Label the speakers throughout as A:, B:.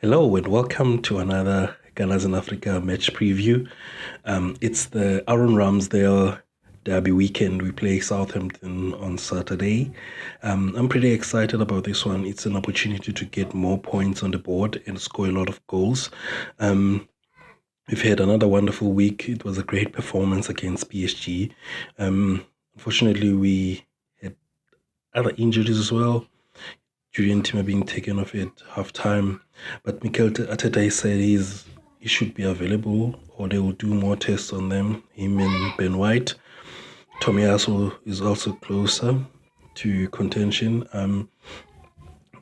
A: Hello and welcome to another Gunners in Africa match preview. It's the Aaron Ramsdale derby weekend. We play Southampton on Saturday. I'm pretty excited about this one. It's an opportunity to get more points on the board and score a lot of goals. We've had another wonderful week. It was a great performance against PSG. Unfortunately, we had other injuries as well. Julian Timber being taken off at half time. But Mikel Arteta said he should be available, or they will do more tests on them, him and Ben White. Tomiyasu is also closer to contention.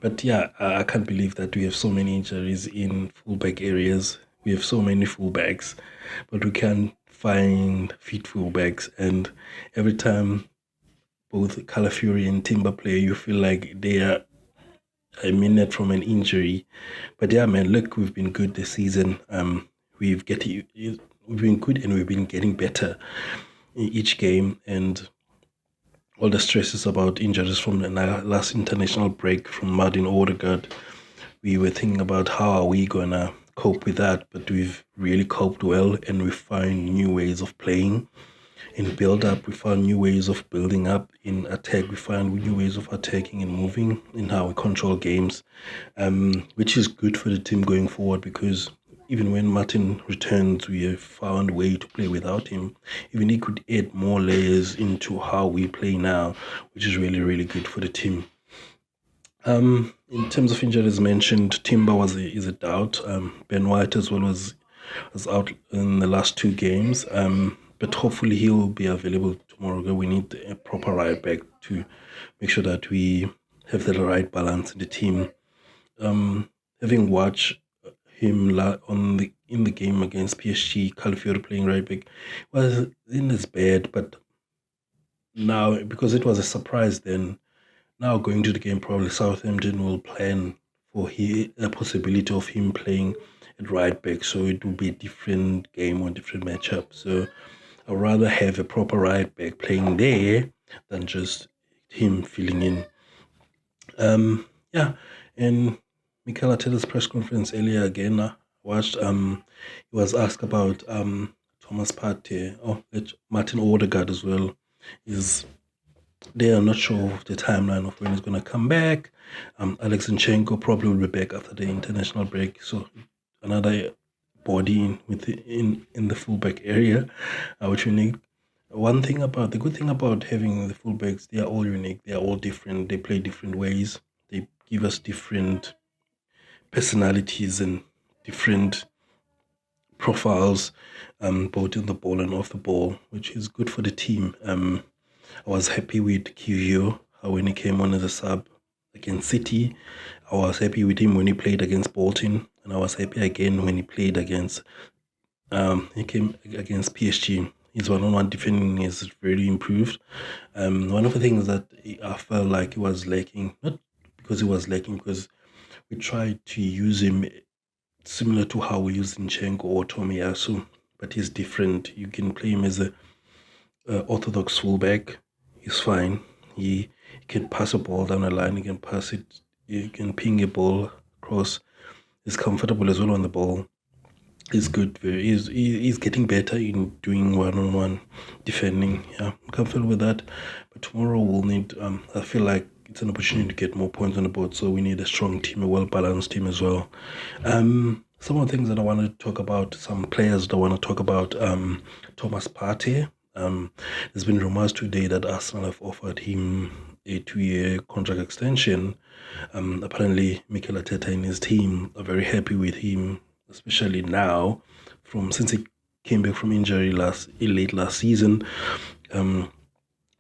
A: But yeah, I can't believe that we have so many injuries in fullback areas. We have so many fullbacks, but we can't find fit fullbacks. And every time both Calafiori and Timber play, you feel like they are a minute from an injury. But yeah, man, look, we've been good this season. We've been good and we've been getting better in each game, and all the stresses about injuries from the last international break from Martin Odegaard, we were thinking about how are we gonna cope with that, but we've really coped well, and we find new ways of playing. In build up, we found new ways of building up. In attack, we find new ways of attacking and moving in how we control games, which is good for the team going forward, because even when Martin returns, we have found a way to play without him. Even he could add more layers into how we play now, which is really, really good for the team. In terms of injuries mentioned, Timber is a doubt. Ben White as well was out in the last two games. But hopefully he'll be available tomorrow. We need a proper right back to make sure that we have the right balance in the team. Having watched him in the game against PSG, Calafiori playing right back wasn't as bad, but now because it was a surprise, then now going to the game, probably Southampton will plan for a possibility of him playing at right back, so it will be a different game or different matchup. So I'd rather have a proper right back playing there than just him filling in. Yeah, and Mikel Arteta's press conference earlier again, I watched. He was asked about Thomas Partey, Martin Odegaard as well. They are not sure of the timeline of when he's going to come back. Alex Zinchenko probably will be back after the international break, so another body in the fullback area, which we need. The good thing about having the fullbacks, they are all unique, they are all different, they play different ways, they give us different personalities and different profiles, both in the ball and off the ball, which is good for the team. I was happy with Kivio when he came on as a sub against City. I was happy with him when he played against Bolton, and I was happy again when he played against PSG. His one-on-one defending is really improved. One of the things that I felt like he was lacking, not because he was lacking, because we tried to use him similar to how we use Zinchenko or Tomiyasu, but he's different. You can play him as a orthodox fullback. He's fine. He can pass a ball down the line. He can pass it. He can ping a ball across. He's comfortable as well on the ball. He's good. He's getting better in doing one-on-one defending. Yeah, I'm comfortable with that. But tomorrow we'll need. I feel like it's an opportunity to get more points on the board. So we need a strong team, a well-balanced team as well. Some of the things that I want to talk about, some players that I want to talk about. Thomas Partey. There's been rumors today that Arsenal have offered him a 2-year contract extension. Apparently, Mikel Arteta and his team are very happy with him, especially now, since he came back from injury late last season.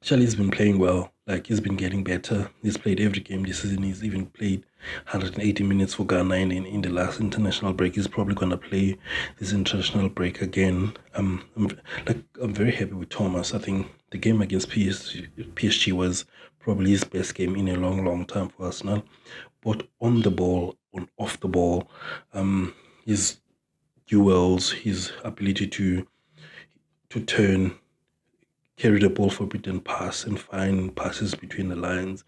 A: Charlie's been playing well. Like, he's been getting better. He's played every game this season. He's even played 180 minutes for Ghana in the last international break. He's probably going to play this international break again. I'm very happy with Thomas. I think the game against PSG was probably his best game in a long, long time for Arsenal. Both on the ball, off the ball, his duels, his ability to turn, carry the ball for bit and pass and find passes between the lines.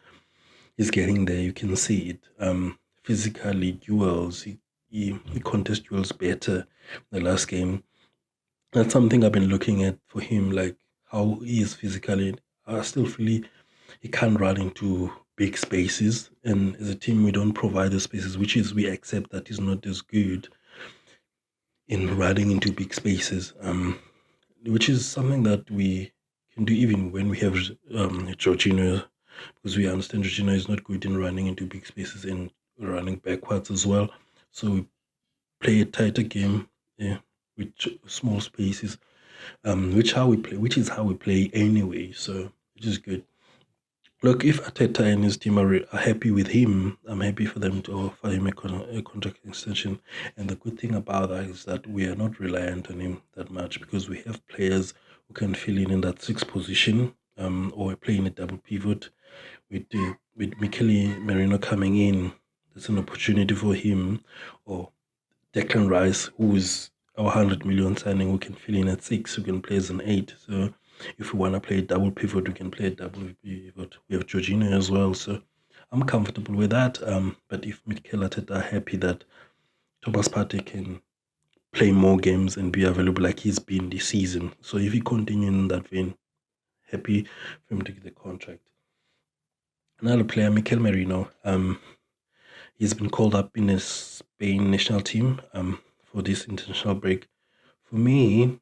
A: He's getting there. You can see it. Physically, duels. he contest duels better the last game. That's something I've been looking at for him, like how he is physically. I still feel he can't run into big spaces, and as a team, we don't provide the spaces, which is we accept that he's not as good in running into big spaces. Which is something that we can do even when we have Jorginho, because we understand Jorginho is not good in running into big spaces and running backwards as well. So we play a tighter game, yeah, with small spaces, which is how we play anyway. So which is good. Look, if Arteta and his team are happy with him, I'm happy for them to offer him a contract extension. And the good thing about that is that we are not reliant on him that much because we have players who can fill in that sixth position, or play in a double pivot with Mikel Merino coming in. There's an opportunity for him, or Declan Rice, who is our 100 million signing, who can fill in at 6, who can play as an 8. So if we want to play a double pivot, we can play a double pivot. We have Jorginho as well, so I'm comfortable with that. But if Mikel Arteta are happy that Thomas Partey can play more games and be available like he's been this season, so if he continues in that vein, happy for him to get the contract. Another player, Mikel Merino, he's been called up in the Spain national team for this international break. For me,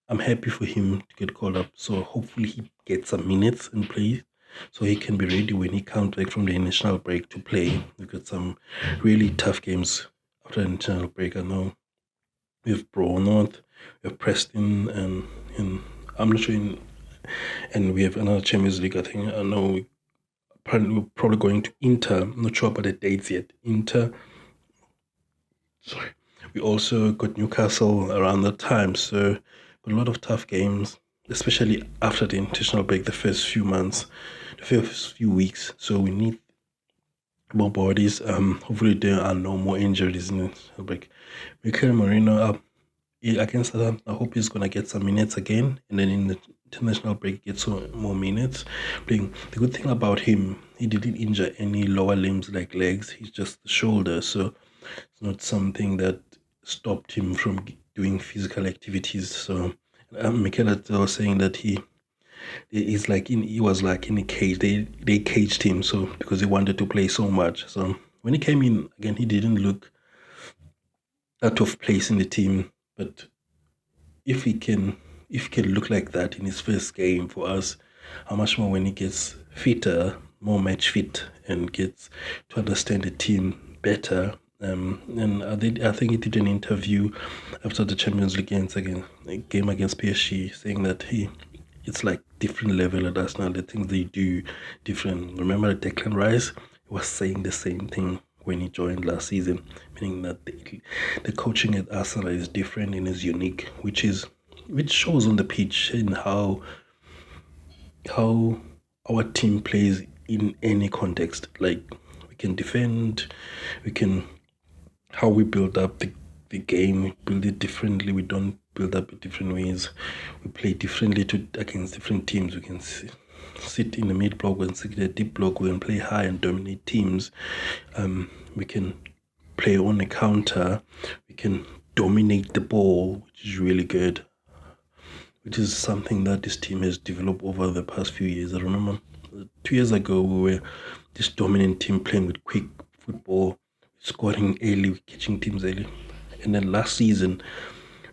A: I'm happy for him to get called up. So hopefully he gets some minutes and play so he can be ready when he comes back from the international break to play. We've got some really tough games after the international break. I know we have Bournemouth, we have Preston, and I'm not sure. And we have another Champions League. I think I know we're probably going to Inter. I'm not sure about the dates yet. Inter. Sorry. We also got Newcastle around that time. So got a lot of tough games, especially after the international break, the first few months, the first few weeks. So we need more bodies. Hopefully there are no more injuries in the international break. Mikel Merino against Southampton, I hope he's gonna get some minutes again, and then in the international break get some more minutes playing. The good thing about him, he didn't injure any lower limbs like legs. He's just the shoulder, so it's not something that stopped him from doing physical activities. So Mikel was saying that he was like in a cage. They caged him so because he wanted to play so much. So when he came in again, he didn't look out of place in the team. But if he can look like that in his first game for us, how much more when he gets fitter, more match fit, and gets to understand the team better. And I think he did an interview after the Champions League game against PSG, saying that it's like different level at Arsenal. The things they do different. Remember Declan Rice was saying the same thing when he joined last season, meaning that the coaching at Arsenal is different and is unique, which shows on the pitch in how our team plays in any context. Like we can defend, how we build up the game, we build it differently. We don't build up in different ways. We play differently against different teams. We can sit in the mid block and sit in the deep block. We can play high and dominate teams. We can play on a counter. We can dominate the ball, which is really good, which is something that this team has developed over the past few years. I remember 2 years ago, we were this dominant team playing with quick football, scoring early, catching teams early. And then last season,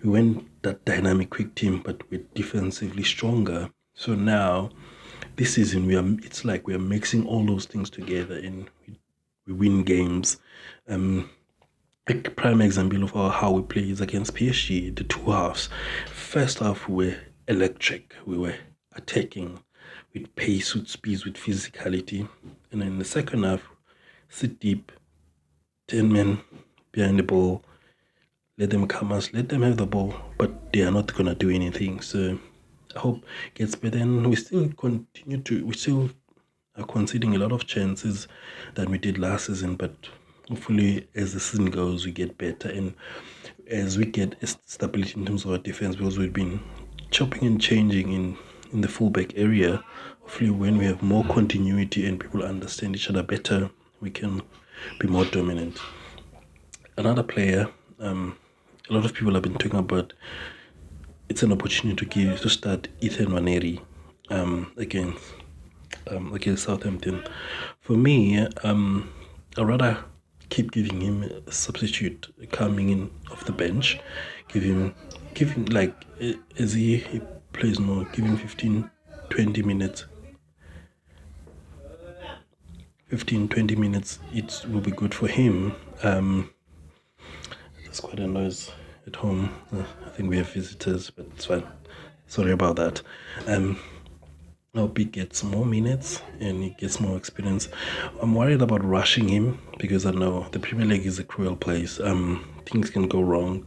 A: we went that dynamic, quick team, but we're defensively stronger. So now, this season, it's like we are mixing all those things together and we win games. A prime example of how we play is against PSG, the two halves. First half, we were electric. We were attacking with pace, with speed, with physicality. And then in the second half, sit deep, 10 men behind the ball, let them come us, let them have the ball, but they are not going to do anything. So I hope it gets better. And we still are conceding a lot of chances that we did last season, but hopefully as the season goes, we get better. And as we get stability in terms of our defense, because we've been chopping and changing in the fullback area, hopefully when we have more continuity and people understand each other better, we can be more dominant. Another player, a lot of people have been talking about. It's an opportunity to start Ethan Waneri against Southampton. For me, I'd rather keep giving him a substitute coming in off the bench, give him like as he plays more, give him 20 minutes. 20 minutes, it will be good for him. There's quite a noise at home. I think we have visitors, but it's fine. Sorry about that. I hope he gets more minutes and he gets more experience. I'm worried about rushing him because I know the Premier League is a cruel place. Things can go wrong.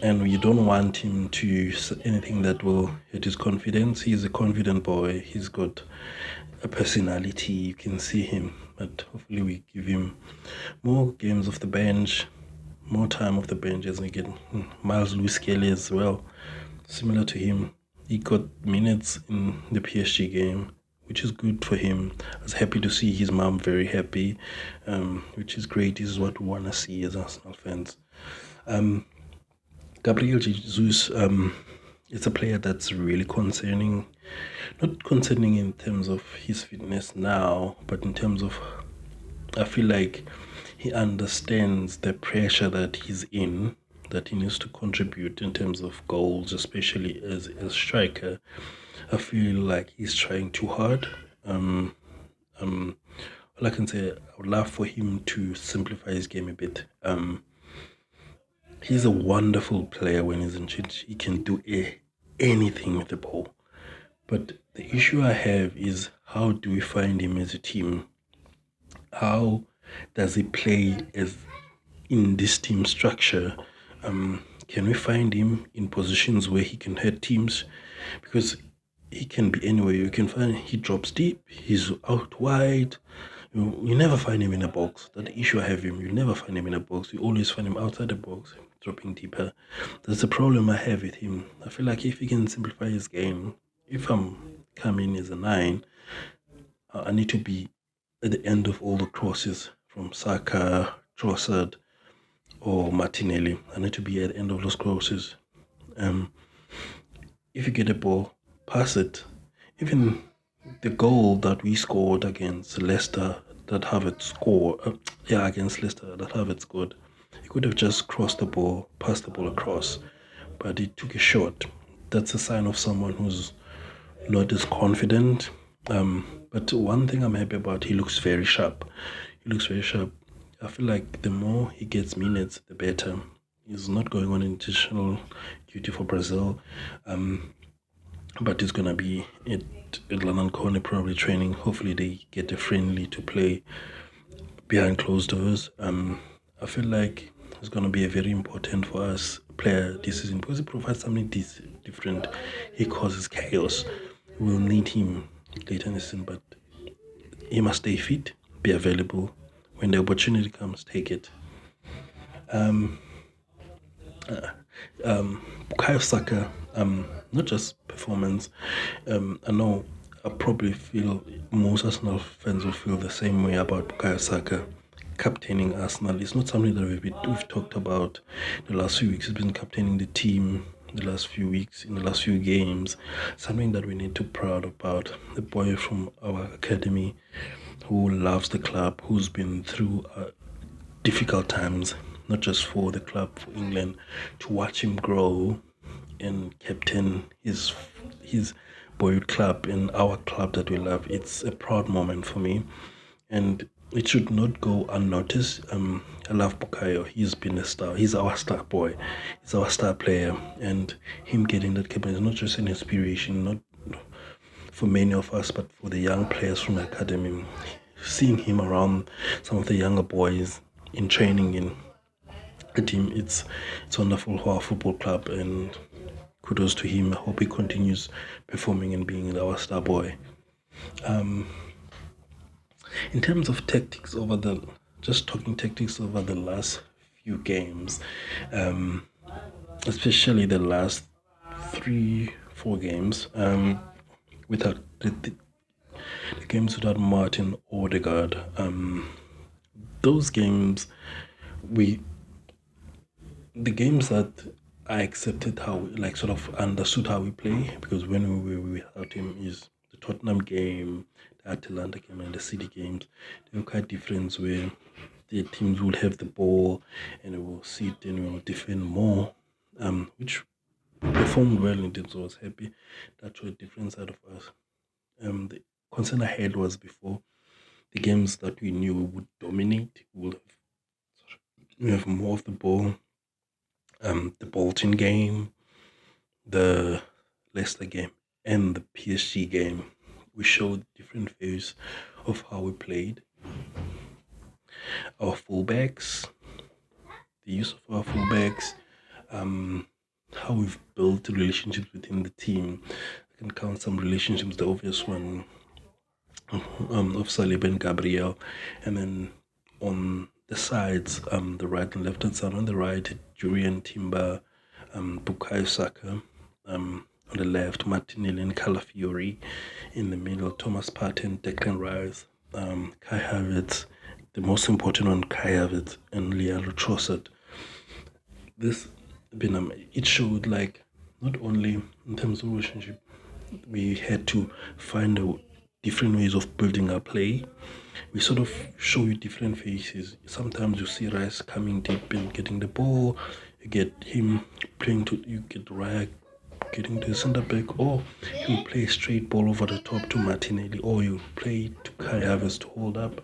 A: And you don't want him to use anything that will hit his confidence. He's a confident boy. He's got a personality. You can see him. But hopefully we give him more games off the bench, more time off the bench as we get Miles Lewis Kelly as well. Similar to him, he got minutes in the PSG game, which is good for him. I was happy to see his mom very happy, which is great. This is what we want to see as Arsenal fans. Gabriel Jesus, it's a player that's really concerning. Not concerning in terms of his fitness now, but in terms of, I feel like he understands the pressure that he's in, that he needs to contribute in terms of goals, especially as a striker. I feel like he's trying too hard. All I can say, I would love for him to simplify his game a bit. He's a wonderful player when he's in charge. He can do anything with the ball. But the issue I have is, how do we find him as a team? How does he play as in this team structure? Can we find him in positions where he can hurt teams? Because he can be anywhere. You can find he drops deep, he's out wide. You never find him in a box. That's the issue I have him. You never find him in a box. You always find him outside the box, dropping deeper. That's the problem I have with him. I feel like if he can simplify his game, if I'm coming as a 9, I need to be at the end of all the crosses from Saka, Trossard, or Martinelli. I need to be at the end of those crosses. If you get a ball, pass it. Even the goal that we scored against Leicester, that Havertz scored, against Leicester, that Havertz scored, he could have just crossed the ball, passed the ball across, but he took a shot. That's a sign of someone who's not as confident. But one thing I'm happy about, he looks very sharp. I feel like the more he gets minutes, the better. He's not going on international duty for Brazil, but he's going to be at London Corner probably training. Hopefully they get a friendly to play behind closed doors. I feel like it's going to be a very important for us player this season because he provides something different. He causes chaos. We'll need him later in the season, but he must stay fit, be available. When the opportunity comes, take it. Bukayo Saka, not just performance. I know I probably feel most Arsenal fans will feel the same way about Bukayo Saka captaining Arsenal. It's not something that we've talked about the last few weeks. He's been captaining the team the last few weeks, in the last few games. Something that we need to be proud about. The boy from our academy who loves the club, who's been through difficult times, not just for the club, for England, to watch him grow and captain his boyhood club and our club that we love. It's a proud moment for me, and it should not go unnoticed. I love Bukayo. He's been a star. He's our star boy. He's our star player, and him getting that captain is not just an inspiration, not for many of us, but for the young players from the academy. Seeing him around some of the younger boys in training in the team, it's wonderful for our football club, and kudos to him. I hope he continues performing and being our star boy. In terms of tactics over the last few games, especially the last 3-4 games, without the games without Martin Odegaard, those games, we the games that I accepted how, like, sort of understood how we play, because when we were without him is the Tottenham game, the Atalanta game, and the City games. They were quite different, where the teams would have the ball and they will sit and we will defend more, which performed well indeed. So I was happy. That was a different side of us. The concern I had was before the games that we knew we would dominate, we have more of the ball. The Bolton game, the Leicester game, and the PSG game, we showed different views of how we played. Our fullbacks, the use of our fullbacks, how we've built relationships within the team. I can count some relationships, the obvious one of Saliba and Gabriel, and then on the sides, the right and left hand side. On the right, Julian Timber, Bukayo Saka. On the left, Martinelli and Calafiori. In the middle, Thomas Partey and Declan Rice. Kai Havertz, the most important one, Kai Havertz and Leandro Trossard. This it showed, like, not only in terms of relationship, we had to find different ways of building our play. We sort of show you different faces. Sometimes you see Rice coming deep and getting the ball. You get him you get Raya getting to the centre back, or you play straight ball over the top to Martinelli, or you play to Kai Havertz to hold up.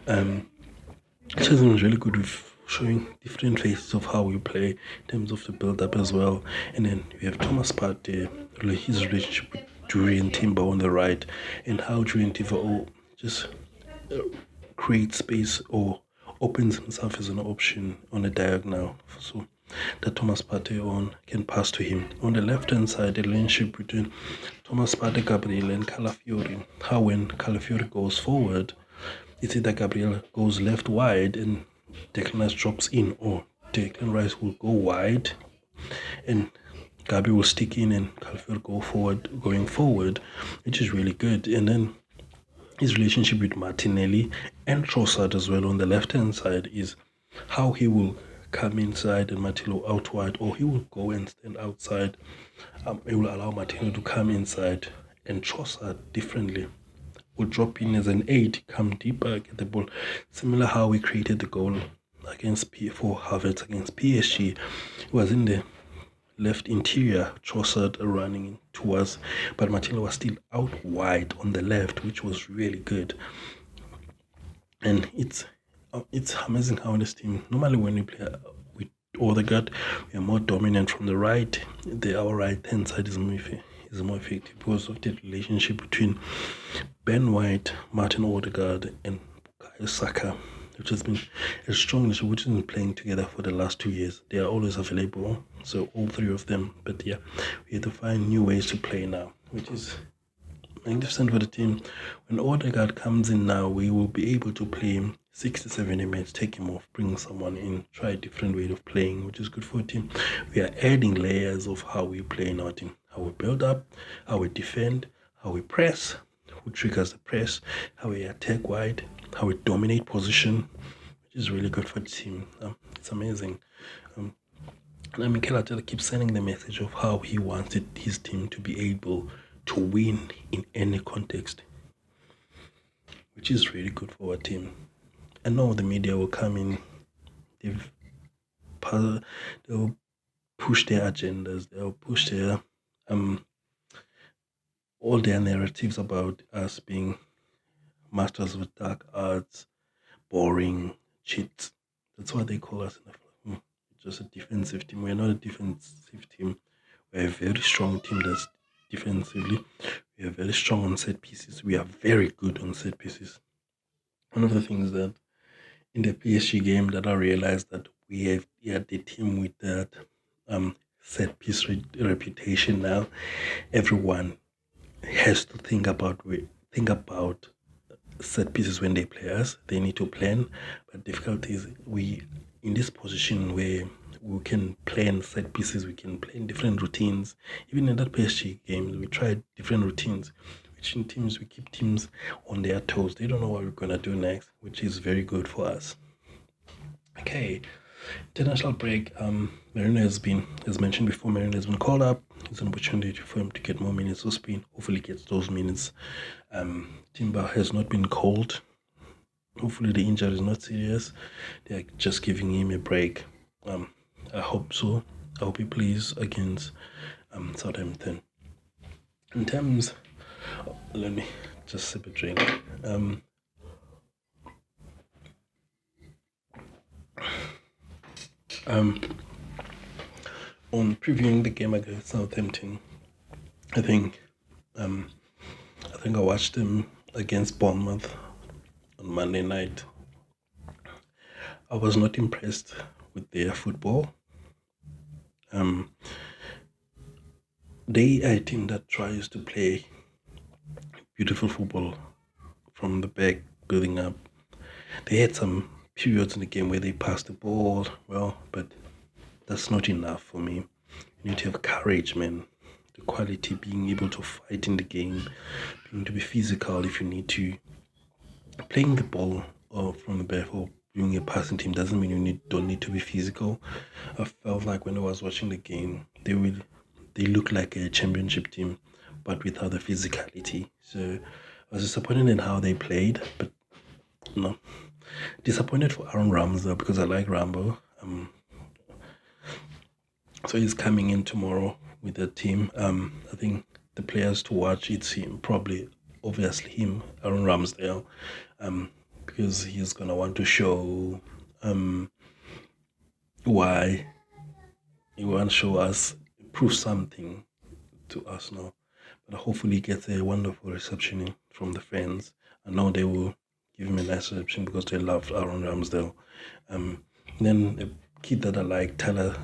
A: Chelsea was really good with showing different faces of how we play in terms of the build-up as well. And then we have Thomas Partey, his relationship with Julian Timber on the right, and how Julian Timber just creates space or opens himself as an option on a diagonal, so that Thomas Partey can pass to him. On the left-hand side, the relationship between Thomas Partey, Gabriel, and Calafiori. How when Calafiori goes forward, it's either Gabriel goes left wide and Declan Rice drops in, or Declan Rice will go wide and Gabi will stick in and Calafiori going forward, which is really good. And then his relationship with Martinelli and Trossard as well on the left-hand side is how he will come inside and Martinelli out wide, or he will go and stand outside. He will allow Martinelli to come inside, and Trossard differently will drop in as an 8, come deeper, get the ball. Similar how we created the goal against for Havertz against PSG. It was in the left interior, Trossard running towards, but Martinelli was still out wide on the left, which was really good. And it's amazing how this team, normally when we play with Odegaard, we are more dominant from the right. Our right hand side is more effective because of the relationship between Ben White, Martin Odegaard, and Bukayo Saka, which has been a strong relationship, which has been playing together for the last 2 years. They are always available, so all three of them. But yeah, we have to find new ways to play now, which is magnificent for the team. When Odegaard comes in now, we will be able to play him 60-70 minutes, take him off, bring someone in, try a different way of playing, which is good for the team. We are adding layers of how we play in our team, how we build up, how we defend, how we press, who triggers the press, how we attack wide, how we dominate position, which is really good for the team. It's amazing. And Mikel Arteta keeps sending the message of how he wanted his team to be able to win in any context, which is really good for our team. I know the media will come in, they'll push their agendas, they'll push their all their narratives about us being masters of dark arts, boring, cheats. That's what they call us in the film. Just a defensive team. We're not a defensive team. We're a very strong team that's defensively. We are very strong on set pieces. We are very good on set pieces. One of the things that in the PSG game that I realized that we have the team with that set piece reputation now. Everyone has to think about set pieces when they play us. They need to plan, but difficulty is we in this position where we can plan set pieces, we can plan different routines. Even in that PSG game, we tried different routines, which in teams we keep teams on their toes. They don't know what we're gonna do next, which is very good for us. Okay, international break. Marino as mentioned before, Marino has been called up. It's an opportunity for him to get more minutes of Spain. Hopefully, gets those minutes. Timber has not been called. Hopefully, the injury is not serious. They're just giving him a break. I hope so. I hope he plays against Southampton. In terms, let me just sip a drink. On previewing the game against Southampton, I think I watched them against Bournemouth on Monday night. I was not impressed with their football. They are a team that tries to play beautiful football from the back, building up. They had some periods in the game where they passed the ball well, but that's not enough for me. You need to have courage, man. The quality, being able to fight in the game, being to be physical if you need to. Playing the ball from the back or being a passing team doesn't mean you don't need to be physical. I felt like when I was watching the game, they look like a championship team, but without the physicality. So I was disappointed in how they played, but no, disappointed for Aaron Ramsdale because I like Rambo. So he's coming in tomorrow with the team. I think the players to watch, it's him, probably, obviously him, Aaron Ramsdale, because he's gonna want to show why he wants to show us, prove something to us now. But hopefully he gets a wonderful reception from the fans. I know they will give him a nice reception because they loved Aaron Ramsdale. Then a kid that I like, Tyler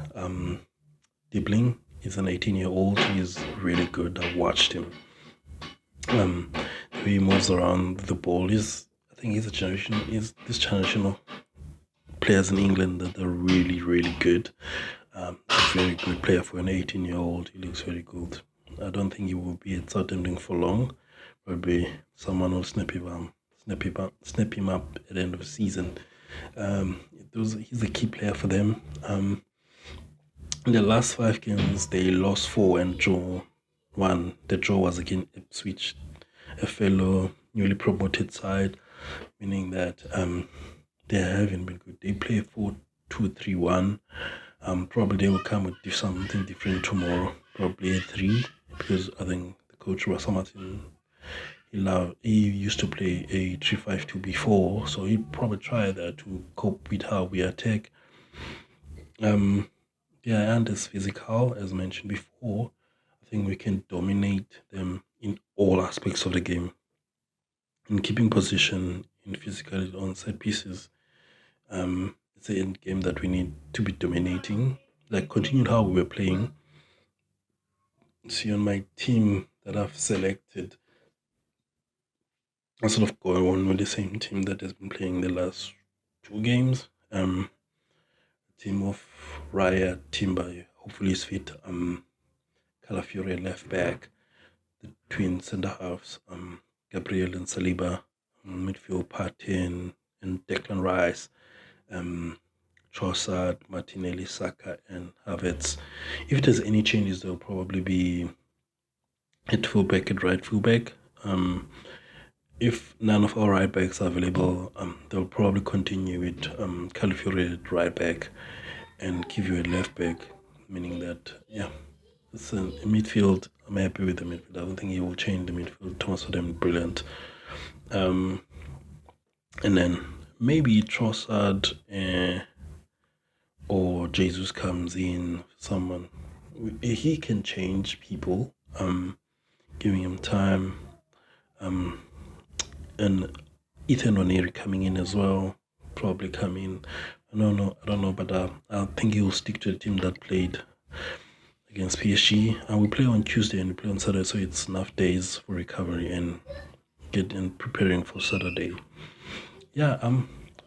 A: Dibling, is an 18-year-old. He's really good. I watched him. The way he moves around the ball is, I think he's this generation of players in England that are really, really good. A very good player for an 18-year-old. He looks very good. I don't think he will be at Southampton for long. Probably someone will snap him up at the end of the season. He's a key player for them. In the last 5 games, they lost 4 and drew 1. The draw was against Ipswich, a fellow newly promoted side, meaning that they haven't been good. They play 4-2-3-1. Probably they will come with something different tomorrow. Probably a 3, because I think the coach Russell Martin, he used to play a 3-5-2 before, so he'd probably try that to cope with how we attack. And is physical, as mentioned before. I think we can dominate them in all aspects of the game. In keeping position, in physical on set pieces. It's a game that we need to be dominating. Like, continue how we were playing. See, on my team that I've selected, I sort of go on with the same team that has been playing the last 2 games. Team of Raya, Timber, hopefully is fit. Calafiore left back, the twin centre halves, Gabriel and Saliba, midfield Partey and Declan Rice, Trossard, Martinelli, Saka, and Havertz. If there's any changes, there'll probably be at fullback and right fullback. If none of our right backs are available, they'll probably continue with Calafiore at right back and give you a left back, meaning that, it's a midfield. I'm happy with the midfield. I don't think he will change the midfield. Thomas for them, brilliant. And then maybe Trossard or Jesus comes in. Someone, he can change people. Giving him time. And Ethan O'Neary coming in as well. Probably come in. I don't know, but I think he'll stick to the team that played against PSG. And we play on Tuesday and we play on Saturday, so it's enough days for recovery and preparing for Saturday.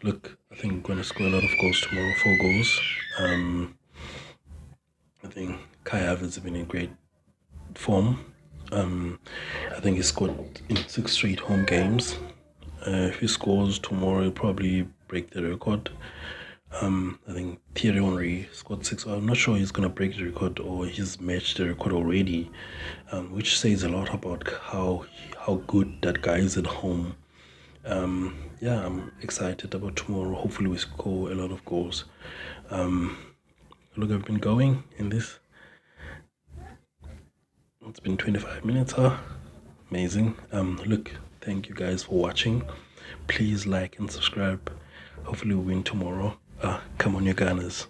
A: Look, I think we're gonna score a lot of goals tomorrow, 4 goals. I think Kai Havertz has been in great form. I think he scored in 6 straight home games. If he scores tomorrow, he'll probably break the record. I think Thierry Henry scored 6. I'm not sure he's gonna break the record or he's matched the record already, which says a lot about how good that guy is at home. Yeah, I'm excited about tomorrow. Hopefully, we score a lot of goals. Look, I've been going in this. It's been 25 minutes, huh? Amazing. Look, thank you guys for watching. Please like and subscribe. Hopefully, we win tomorrow. Come on, you Gunners.